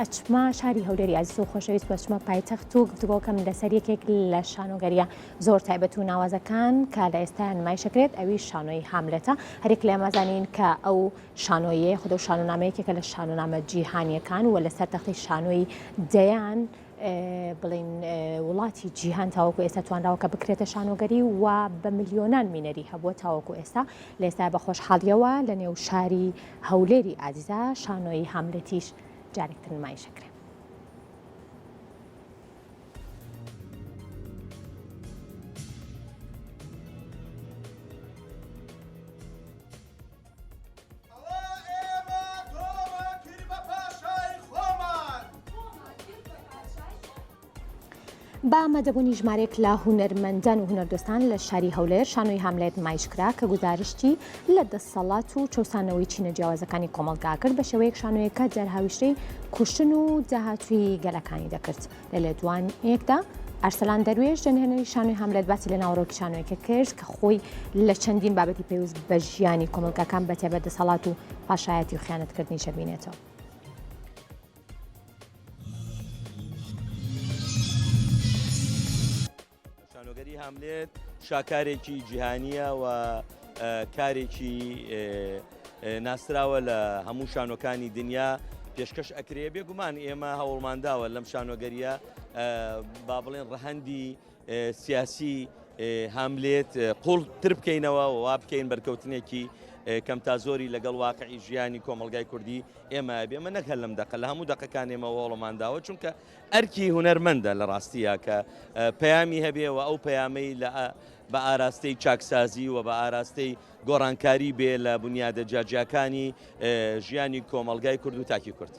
ئەچمە شاری هەولێری عەزیز و خۆشەویست بەچمە پایتەخت و گفتوگۆکەم لەسەر یەکێک لە شانۆگەریە زۆر تایبەت و ناوازەکان کە لە ئێستا نمایشەکرێت ئەوی شانۆی هاملێتە هەرێک لە ئەمەزانین کە ئەو شانۆیە خودە و شانۆنامەیەکێکە لە شانۆنامە جیهانیەکان و لەسەر تەختی شانۆی دەیان بڵین وڵاتی جیهان تاوەکو ئێستا توانراوە کە بکرێتە شانۆگەری و بە ملیۆنان مینەری هەبووە تاوەکو ئێستا لە ئێستا بە خۆشحاڵیەوە لە نێو شاری هەولێری عەزیزە شانۆی هاملێتیش جارێکتر نمایشەکرێت. با ئامادەبوونی ژمارەیەک لە هونەرمەندان و هونەردۆستان لە شاری هەولێر شانۆی هاملێت نمایشکرا کە گزارشتی لە دەسەڵات و چەسانەوەی چینە جیاوازەکانی کۆمەڵگا کرد بە شێوەیەک شانۆیەکە جەرهاویشتەی کوشتن و داهاتووی گەلەکانی دەکرد لە لێدوانێکدا ئەرسەلان دەروێش جەنهێنەری شانۆی هاملێت باسی لە ناوەڕۆکی شانۆیەکە کرد کە خۆی لە چەندین بابەتی پێویست بە ژیانی کۆمەڵگاکان بەتێبەت دەسەڵات و پاشایەتی و خیانەتکردنی شەبینێتەوە. شانۆگەری هاملێت شاکارێکی جیهانیە و کارێکی ناسراوە لە هەموو شانۆکانی دنیا پێشکەش ئەکرێ بێگومان ئێمە هەوڵمانداوە لەم شانۆگەریە با بڵێن ڕەهەندی سیاسی هاملێت قوڵتر بکەینەوە و وا بکەین بەرکەوتنێکی کەم تا زۆری لەگەڵ واقعی ژیانی کۆمەڵگای کوردی ئێمە بێمە نەک هەر لەم دەقە لە هەموو دەقەکان ئێمە وەڵەمانداوە چونکە ئەرکی هونەرمەندە لە ڕاستیە کە پەیامی هەبێەوە ئەو پەیامەی بە ئاراستەی چاکسازی و بە ئاراستەی گۆڕانکاری بێ لە بنیادە جاجیاکانی ژیانی کۆمەڵگای کورد و تاکی کورد.